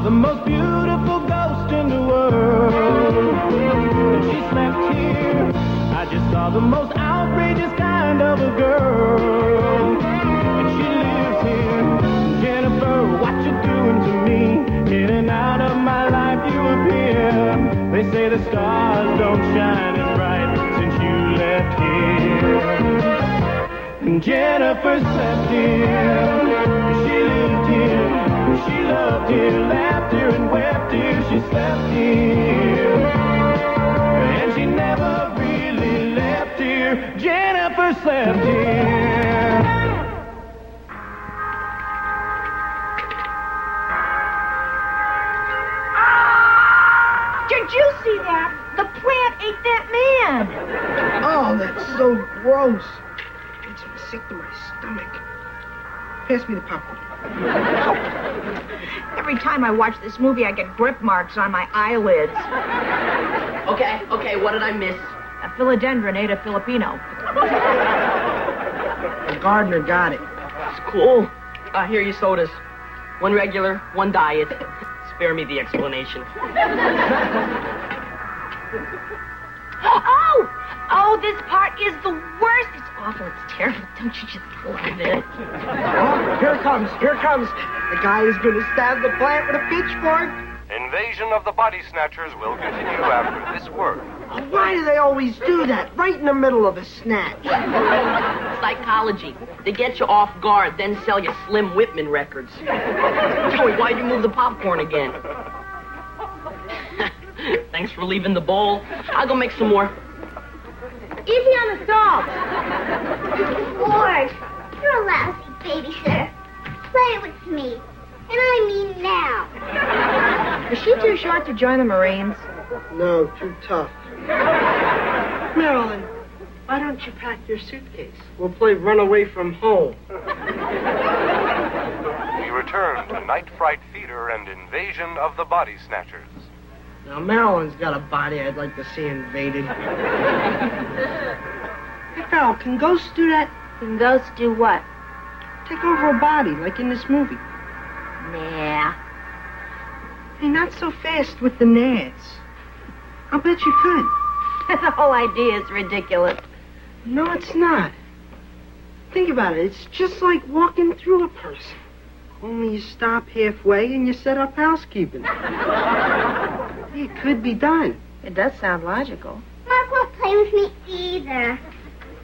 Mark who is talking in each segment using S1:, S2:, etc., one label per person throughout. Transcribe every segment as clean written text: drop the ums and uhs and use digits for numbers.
S1: the most beautiful ghost in the world. And she slept here. I just saw the most outrageous kind of a girl. And she lives here. Jennifer, what you doing to me? In and out of my life you appear. They say the stars don't shine as bright since you left here. And Jennifer slept here. She lived here. She loved here, laughed here, and wept here. She slept here. And she never really left here. Jennifer slept here.
S2: Did you see that? The plant ate that man.
S3: Oh, that's so gross. Makes me sick to my stomach. Pass me the popcorn.
S2: Every time I watch this movie, I get grip marks on my eyelids.
S4: Okay, what did I miss?
S2: A philodendron ate a Filipino.
S3: The gardener got it.
S4: It's cool. Here are your sodas. One regular, one diet. Spare me the explanation.
S2: Oh, this part is the worst. It's awful. It's terrible. Don't you just love it?
S3: Oh, here it comes. Here it comes. The guy is going to stab the plant with a pitchfork.
S5: Invasion of the Body Snatchers will continue after this word.
S3: Why do they always do that? Right in the middle of a snatch.
S4: Psychology. They get you off guard, then sell you Slim Whitman records. Joey, why'd you move the popcorn again? Thanks for leaving the bowl. I'll go make some more.
S2: Easy on the salt.
S6: Ward, you're a lousy babysitter. Play with me. And I mean now.
S2: Is she too short to join the Marines?
S3: No, too tough. Marilyn, why don't you pack your suitcase? We'll play Run Away from Home.
S5: We return to Night Fright Theater and Invasion of the Body Snatchers.
S3: Now, Marilyn's got a body I'd like to see invaded. Hey, Farrell, can ghosts do that?
S2: Can ghosts do what?
S3: Take over a body, like in this movie.
S2: Nah.
S3: Hey, not so fast with the nads. I'll bet you could.
S2: The whole idea is ridiculous.
S3: No, it's not. Think about it. It's just like walking through a person. Only you stop halfway and you set up housekeeping. It could be done.
S2: It does sound logical.
S6: Mark won't play with me either.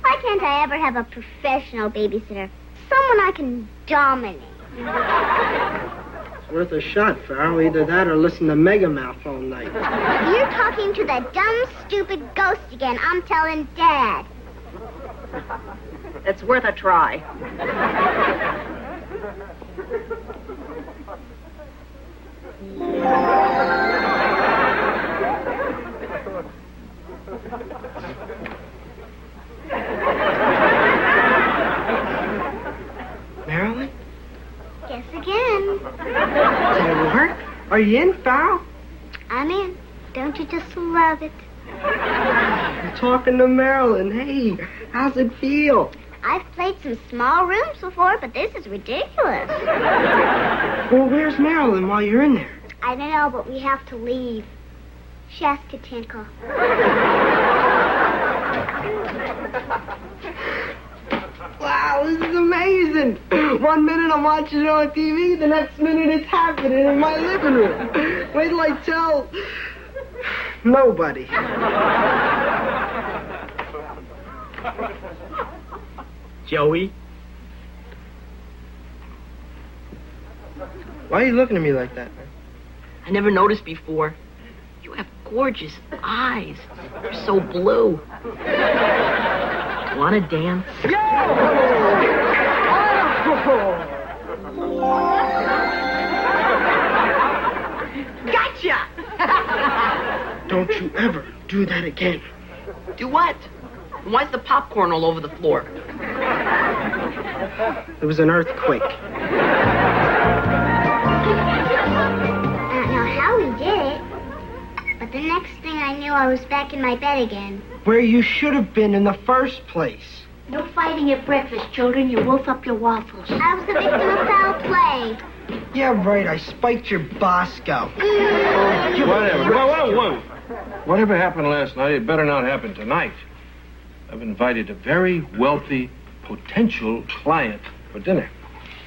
S6: Why can't I ever have a professional babysitter? Someone I can dominate.
S3: It's worth a shot, Farrell. Either that or listen to Megamouth all night.
S6: You're talking to the dumb, stupid ghost again. I'm telling Dad.
S2: It's worth a try.
S3: Marilyn?
S6: Guess again.
S3: Did it work? Are you in, Farrell?
S6: I'm in. Don't you just love it?
S3: You're talking to Marilyn. Hey, how's it feel?
S6: I've played some small rooms before, but this is ridiculous.
S3: Well, where's Marilyn while you're in there?
S6: I don't know, but we have to leave. She has to tinkle.
S3: Wow, this is amazing. 1 minute I'm watching it on TV, the next minute it's happening in my living room. Wait till I tell nobody.
S4: Joey?
S3: Why are you looking at me like that, man?
S4: I never noticed before. You have gorgeous eyes. They're so blue. Wanna dance?
S2: Gotcha!
S3: Don't you ever do that again.
S4: Do what? Why's the popcorn all over the floor?
S3: It was an earthquake.
S6: I don't know how we did it, but the next thing I knew, I was back in my bed again.
S3: Where you should have been in the first place.
S6: No fighting at breakfast, children. You wolf up your waffles. I was the victim of foul play.
S3: Yeah, right. I spiked your Bosco.
S7: Whatever. Whoa. Whatever happened last night, it better not happen tonight. I've invited a very wealthy potential client for dinner.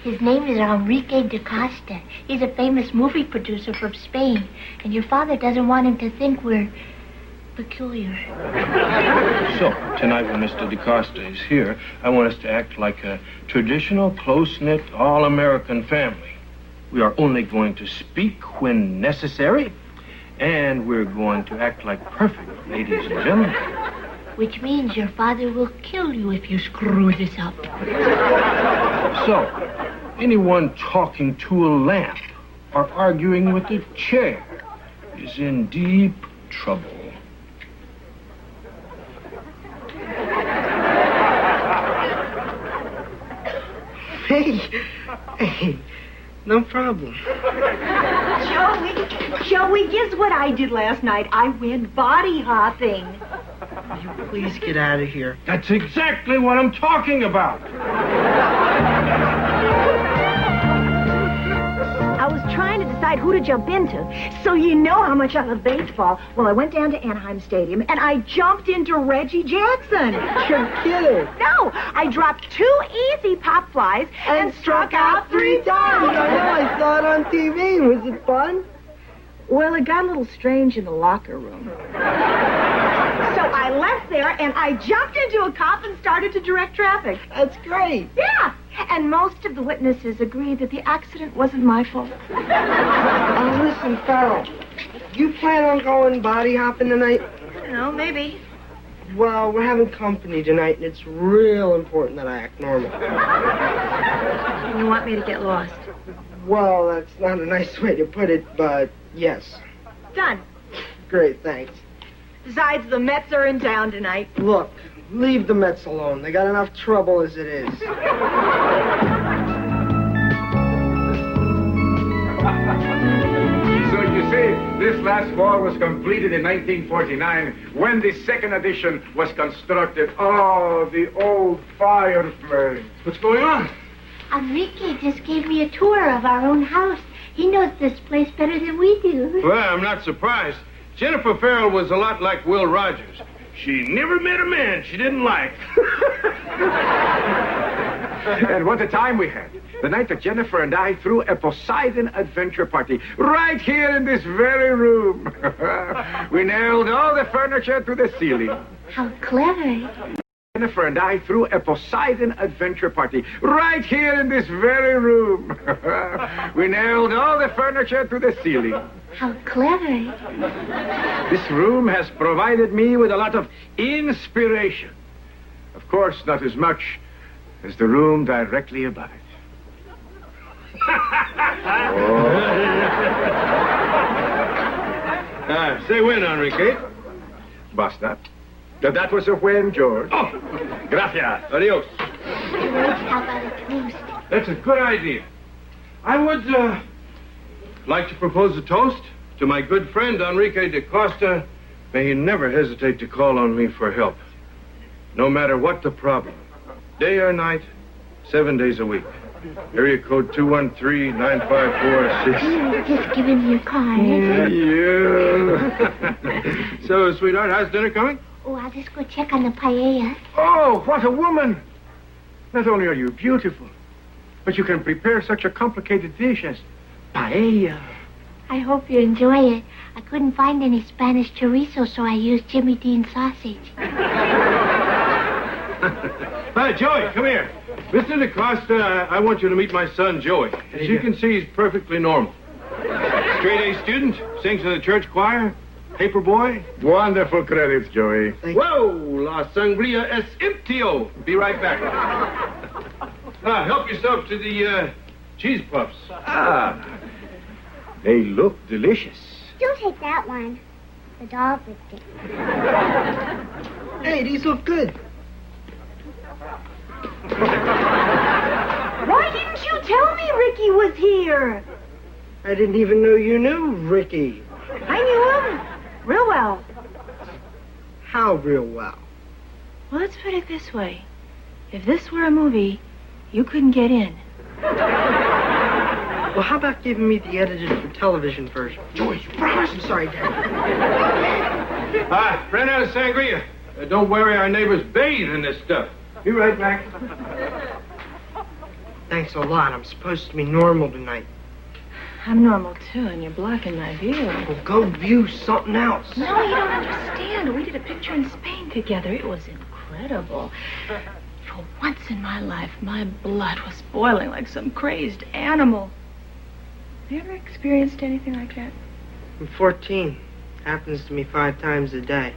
S8: His name is Enrique da Costa. He's a famous movie producer from Spain. And your father doesn't want him to think we're peculiar.
S7: So, tonight when Mr. da Costa is here, I want us to act like a traditional, close-knit, all-American family. We are only going to speak when necessary, and we're going to act like perfect ladies and gentlemen.
S8: Which means your father will kill you if you screw this up.
S7: So, anyone talking to a lamp or arguing with a chair is in deep trouble.
S3: Hey, no problem.
S2: Joey, guess what I did last night? I went body hopping.
S3: Will you please get out of here?
S7: That's exactly what I'm talking about.
S2: I was trying to decide who to jump into. So you know how much I love baseball. Well, I went down to Anaheim Stadium and I jumped into Reggie Jackson.
S3: You're kidding.
S2: No, I dropped 2 easy pop flies and struck out 3 times.
S3: I know, I saw it on TV. Was it fun?
S2: Well, it got a little strange in the locker room. So I left there and I jumped into a cop and started to direct traffic.
S3: That's great.
S2: Yeah, and most of the witnesses agreed that the accident wasn't my fault.
S3: Listen, Farrell, you plan on going body hopping tonight?
S2: I don't know, maybe.
S3: Well, we're having company tonight, and it's real important that I act normal.
S2: You want me to get lost?
S3: Well, that's not a nice way to put it, but yes.
S2: Done.
S3: Great, thanks.
S2: Besides, the Mets are in town tonight.
S3: Look, leave the Mets alone. They got enough trouble as it is.
S9: So you see, this last fall was completed in 1949 when the second edition was constructed. Oh, the old fireplace.
S7: What's going on?
S8: Enrique just gave me a tour of our own house. He knows this place better than we do.
S7: Well, I'm not surprised. Jennifer Farrell was a lot like Will Rogers. She never met a man she didn't like.
S9: And what a time we had. The night that Jennifer and I threw a Poseidon adventure party right here in this very room. We nailed all the furniture to the ceiling.
S8: How clever.
S9: Jennifer and I threw a Poseidon adventure party right here in this very room. We nailed all the furniture to the ceiling.
S8: How clever.
S9: This room has provided me with a lot of inspiration. Of course, not as much as the room directly above it.
S7: Say when, Enrique?
S9: Basta. That was a when, George.
S7: Oh,
S9: Gracias.
S7: Adios.
S8: George, how about a toast?
S7: That's a good idea. I would, like to propose a toast to my good friend Enrique da Costa. May he never hesitate to call on me for help. No matter what the problem. Day or night, 7 days a week. Area code 213-954-6.
S8: Just give him your card.
S7: Yeah. So, sweetheart, how's dinner coming?
S8: Oh, I'll just go check on the paella.
S9: Oh, what a woman! Not only are you beautiful, but you can prepare such a complicated dish as paella.
S8: I hope you enjoy it. I couldn't find any Spanish chorizo, so I used Jimmy Dean sausage.
S7: Hi, Joey, come here. Mr. da Costa, I want you to meet my son, Joey. As you can see, he's perfectly normal. Straight A student, sings in the church choir, paper boy.
S9: Wonderful credits, Joey.
S7: Whoa, la sangria es emptio. Be right back. Help yourself to the cheese puffs.
S9: They look delicious.
S6: Don't take that one. The dog licked it.
S3: Hey, these look good.
S2: Why didn't you tell me Ricky was here?
S3: I didn't even know you knew Ricky.
S2: I knew him real well.
S3: How real well?
S2: Well, let's put it this way. If this were a movie, you couldn't get in.
S3: Well, how about giving me the edited for television version?
S7: Joyce, promise.
S3: I'm sorry, Dad.
S7: Ran out of sangria. Don't worry, our neighbors bathe in this stuff. Be right back.
S3: Thanks a lot. I'm supposed to be normal tonight.
S2: I'm normal, too, and you're blocking my view.
S3: Well, go view something else.
S2: No, you don't understand. We did a picture in Spain together. It was incredible. For once in my life, my blood was boiling like some crazed animal. Have you ever experienced anything like that?
S3: I'm 14. Happens to me 5 times a day.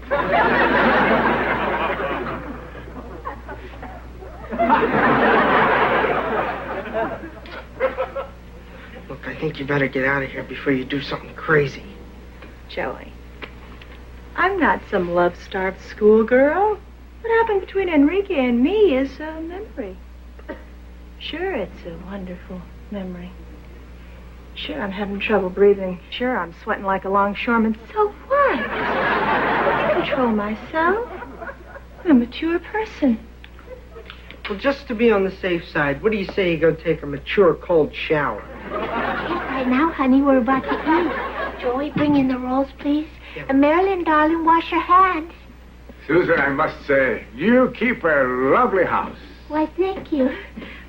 S3: Look, I think you better get out of here before you do something crazy.
S2: Joey, I'm not some love-starved schoolgirl. What happened between Enrique and me is a memory. Sure, it's a wonderful memory. Sure, I'm having trouble breathing. Sure, I'm sweating like a longshoreman. So what? I can control myself. I'm a mature person.
S3: Well, just to be on the safe side, what do you say you go take a mature cold shower?
S8: Right now, honey, we're about to eat. Joey, bring in the rolls, please.
S3: Yeah.
S8: And Marilyn, darling, wash your hands.
S9: Susan, I must say, you keep a lovely house.
S8: Why, thank you.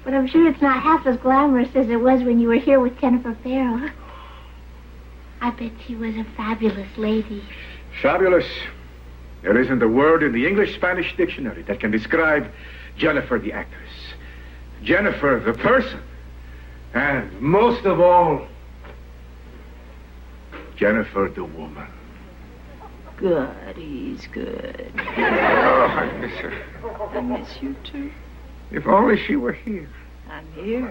S8: But I'm sure it's not half as glamorous as it was when you were here with Jennifer Farrell. I bet she was a fabulous lady.
S9: Fabulous. There isn't a word in the English-Spanish dictionary that can describe Jennifer the actress, Jennifer the person, and most of all, Jennifer the woman.
S2: Good, he's good.
S9: Oh, I miss her.
S2: I miss you, too.
S9: If only she were here.
S2: I'm here.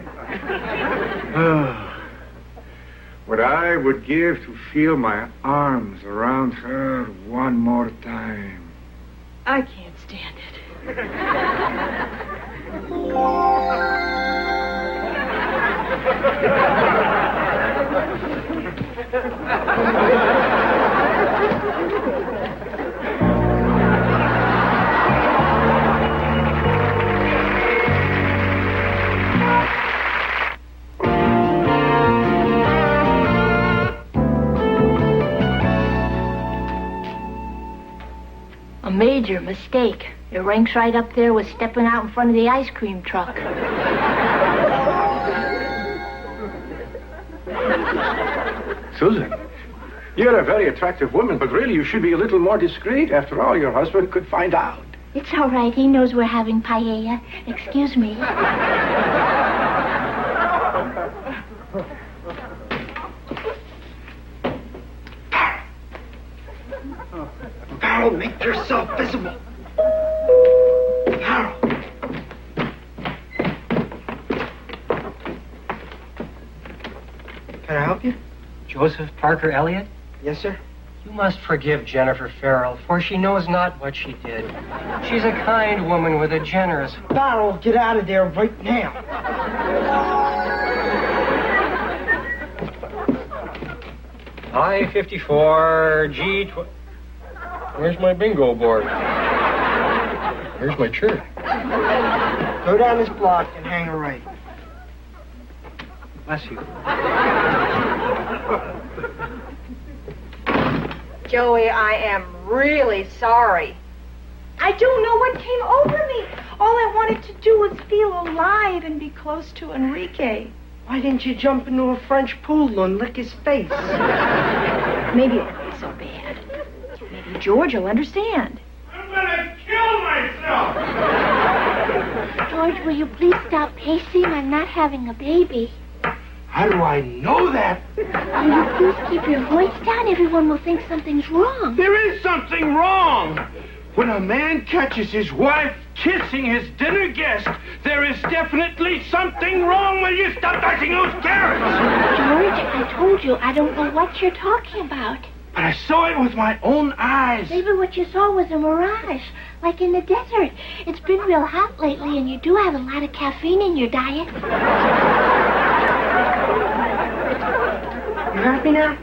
S9: What I would give to feel my arms around her one more time.
S2: I can't stand it.
S8: A major mistake. It ranks right up there with stepping out in front of the ice cream truck.
S9: Susan, you're a very attractive woman, but really you should be a little more discreet. After all, your husband could find out.
S8: It's all right. He knows we're having paella. Excuse me.
S3: Harold, make yourself visible. Harold. Can I help you?
S10: Joseph Parker Elliott?
S3: Yes, sir.
S10: You must forgive Jennifer Farrell, for she knows not what she did. She's a kind woman with a generous...
S3: Harold, get out of there right now.
S10: I-54, Where's my bingo board? Where's my chair?
S3: Go down this block and hang a right.
S10: Bless you.
S2: Joey, I am really sorry. I don't know what came over me. All I wanted to do was feel alive and be close to Enrique.
S3: Why didn't you jump into a French pool and lick his face?
S2: Maybe it won't be so bad. Maybe George will understand.
S7: I'm gonna kill myself!
S8: George, will you please stop pacing? I'm not having a baby.
S7: How do I know that?
S8: Will you please keep your voice down? Everyone will think something's wrong.
S7: There is something wrong. When a man catches his wife kissing his dinner guest, there is definitely something wrong. Will you stop touching those carrots?
S8: George, I told you, I don't know what you're talking about.
S7: But I saw it with my own eyes.
S8: Maybe what you saw was a mirage, like in the desert. It's been real hot lately, and you do have a lot of caffeine in your diet.
S3: You happy now?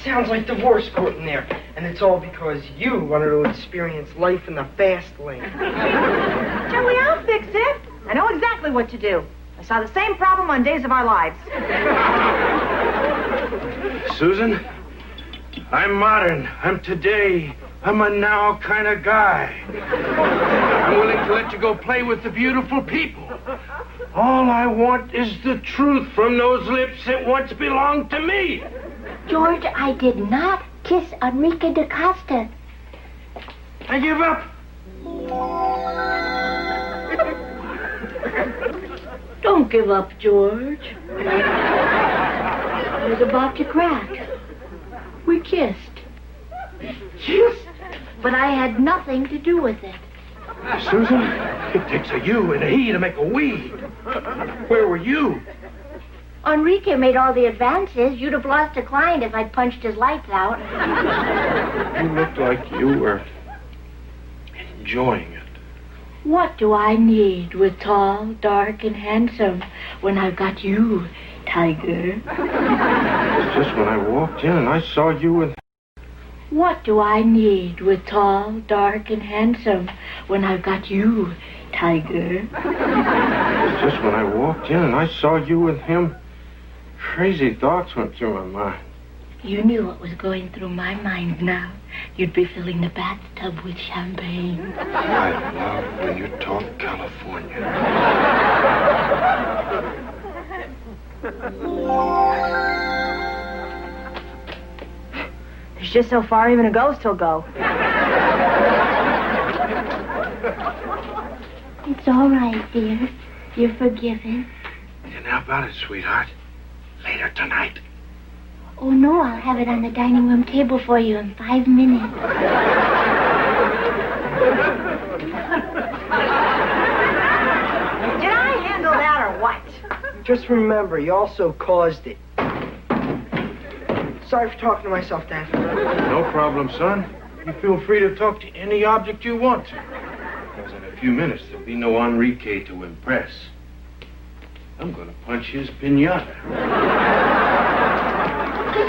S3: Sounds like divorce court in there. And it's all because you wanted to experience life in the fast lane.
S2: Joey, I'll fix it. I know exactly what to do. A I saw the same problem on Days of Our Lives.
S7: Susan, I'm modern. I'm today. I'm a now kind of guy. I'm willing to let you go play with the beautiful people. All I want is the truth from those lips that once belonged to me.
S8: George, I did not kiss Enrique da Costa.
S7: I give up.
S8: Don't give up, George. I was about to crack. We kissed.
S7: Kissed?
S8: But I had nothing to do with it.
S7: Susan, it takes a you and a he to make a we. Where were you?
S8: Enrique made all the advances. You'd have lost a client if I'd punched his lights out.
S7: You looked like you were enjoying it.
S8: What do I need with tall, dark, and handsome when I've got you, Tiger?
S7: Just when I walked in and I saw you with...
S8: What do I need with tall, dark, and handsome when I've got you, Tiger?
S7: Just when I walked in and I saw you with him, crazy thoughts went through my mind.
S8: You knew what was going through my mind now. You'd be filling the bathtub with champagne.
S7: I love when you talk California.
S2: There's just so far even a ghost will go.
S8: It's all right, dear. You're forgiven.
S7: And how about it, sweetheart? Later tonight.
S8: Oh, no, I'll have it on the dining room table for you in 5 minutes.
S2: Did I handle that or what?
S3: Just remember, you also caused it. Sorry for talking to myself, Dad.
S7: No problem, son. You feel free to talk to any object you want to. Because in a few minutes, there'll be no Enrique to impress. I'm going to punch his piñata.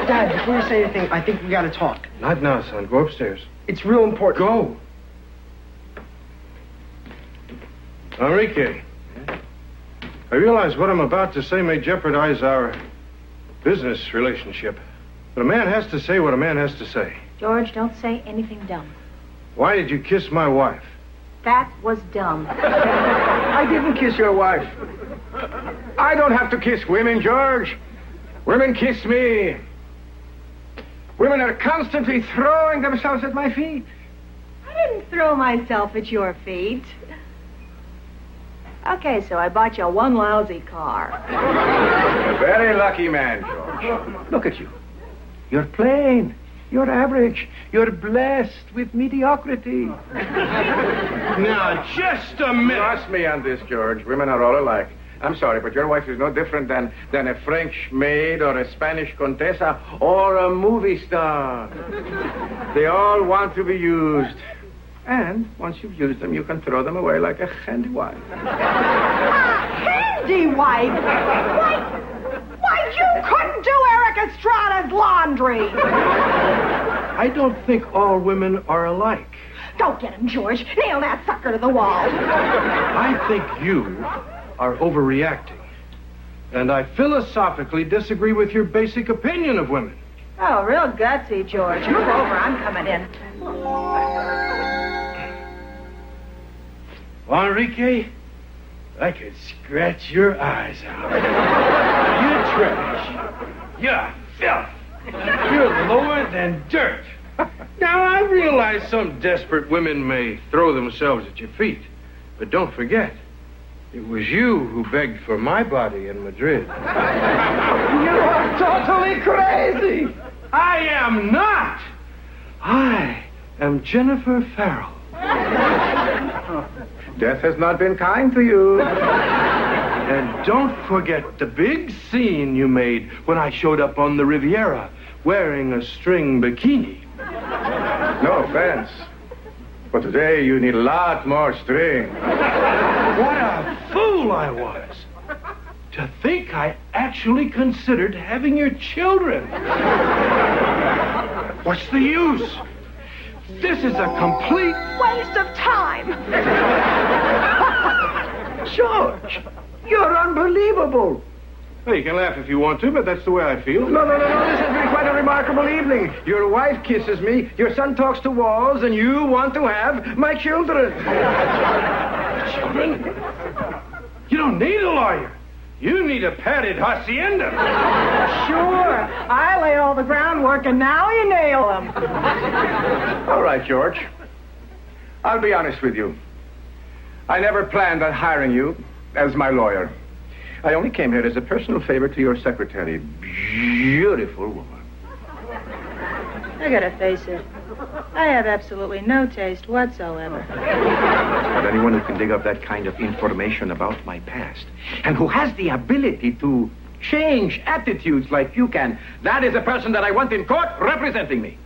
S3: Dad, before you say anything, I think we gotta talk.
S7: Not now, son. Go upstairs.
S3: It's real important.
S7: Go. Enrique, I realize what I'm about to say may jeopardize our business relationship. But a man has to say what a man has to say.
S2: George, don't say anything dumb.
S7: Why did you kiss my wife?
S2: That was dumb.
S9: I didn't kiss your wife. I don't have to kiss women, George. Women kiss me. Women are constantly throwing themselves at my feet.
S2: I didn't throw myself at your feet. Okay, so I bought you one lousy car.
S9: A very lucky man, George. Look at you. You're plain. You're average. You're blessed with mediocrity.
S7: Now, just a minute.
S9: Trust me on this, George. Women are all alike. I'm sorry, but your wife is no different than a French maid or a Spanish contessa or a movie star. They all want to be used. And once you've used them, you can throw them away like a handy wife.
S2: Handy wife? Why, you couldn't do Eric Estrada's laundry.
S7: I don't think all women are alike.
S2: Go get him, George. Nail that sucker to the wall.
S7: I think you are overreacting. And I philosophically disagree with your basic opinion of women.
S2: Oh, real gutsy, George. Move over. I'm coming in.
S7: Enrique, I could scratch your eyes out. You're trash. You're filth. You're lower than dirt. Now, I realize some desperate women may throw themselves at your feet. But don't forget, it was you who begged for my body in Madrid.
S9: You are totally crazy.
S7: I am not. I am Jennifer Farrell.
S9: Death has not been kind to you.
S7: And don't forget the big scene you made when I showed up on the Riviera wearing a string bikini.
S9: No offense, but today you need a lot more string.
S7: What a fool I was. To think I actually considered having your children. What's the use? This is a complete
S2: waste of time.
S7: George,
S9: You're unbelievable.
S7: Well, you can laugh if you want to, but that's the way I feel.
S9: No. This has been quite a remarkable evening. Your wife kisses me, your son talks to walls, and you want to have my children.
S7: Children? You don't need a lawyer. You need a padded hacienda.
S2: Sure. I lay all the groundwork, and now you nail them.
S9: All right, George. I'll be honest with you. I never planned on hiring you as my lawyer. I only came here as a personal favor to your secretary. Beautiful woman.
S2: I gotta face it. I have absolutely no taste whatsoever.
S9: But anyone who can dig up that kind of information about my past and who has the ability to change attitudes like you can, that is a person that I want in court representing me.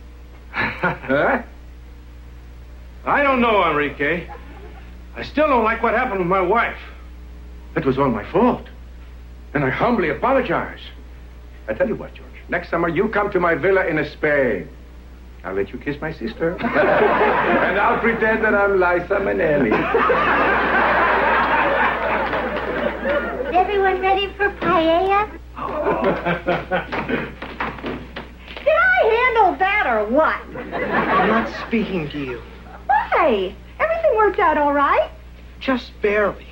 S7: Huh? I don't know, Enrique. I still don't like what happened with my wife.
S9: It was all my fault. And I humbly apologize. I tell you what, George. Next summer, you come to my villa in Spain. I'll let you kiss my sister. And I'll pretend that I'm Liza Minnelli.
S8: Is everyone ready for paella?
S2: Did I handle that or what?
S3: I'm not speaking to you.
S2: Why? Everything worked out all right.
S3: Just barely.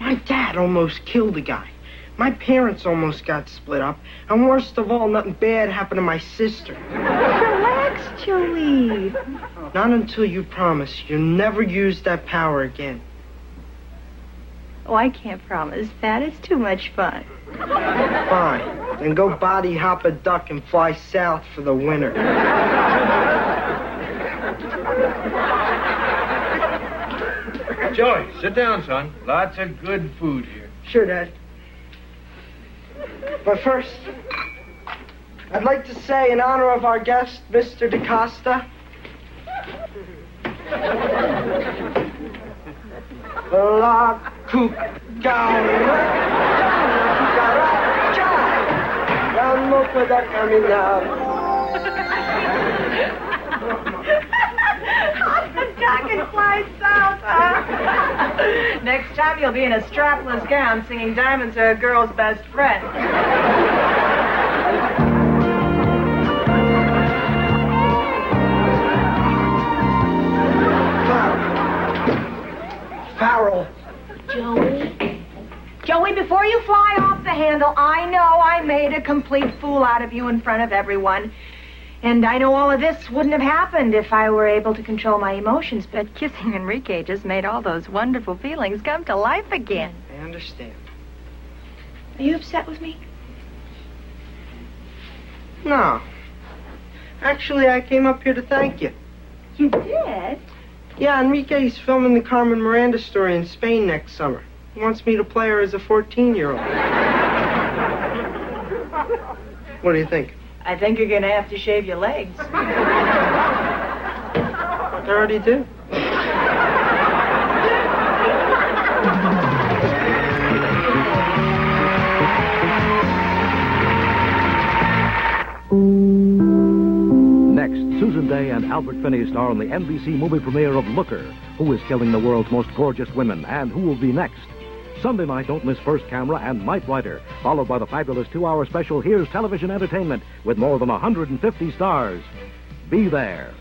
S3: My dad almost killed a guy. My parents almost got split up. And worst of all, nothing bad happened to my sister.
S2: Relax, Joey.
S3: Not until you promise you'll never use that power again.
S2: Oh, I can't promise that. It's too much fun.
S3: Fine. Then go body hop a duck and fly south for the winter.
S7: Joey, sit down, son. Lots of good food here.
S3: Sure, Dad. But first, I'd like to say in honor of our guest, Mr. DaCosta, La Cucara, no pueda caminar.
S2: The duck and fly south, huh? Next time you'll be in a strapless gown singing Diamonds Are a Girl's Best Friend.
S3: Farrell.
S2: Joey, before you fly off the handle, I know I made a complete fool out of you in front of everyone. And I know all of this wouldn't have happened if I were able to control my emotions, but kissing Enrique just made all those wonderful feelings come to life again.
S3: I understand.
S2: Are you upset with me?
S3: No. Actually, I came up here to thank you.
S2: You did?
S3: Yeah, Enrique's filming the Carmen Miranda story in Spain next summer. He wants me to play her as a 14-year-old. What do you think?
S2: I think you're gonna have to shave your legs.
S3: I already do.
S11: Next, Susan Day and Albert Finney star in the NBC movie premiere of Looker, Who is Killing the World's Most Gorgeous Women, and who will be next. Sunday night, don't miss First Camera and Night Rider, followed by the fabulous 2-hour special Here's Television Entertainment with more than 150 stars. Be there.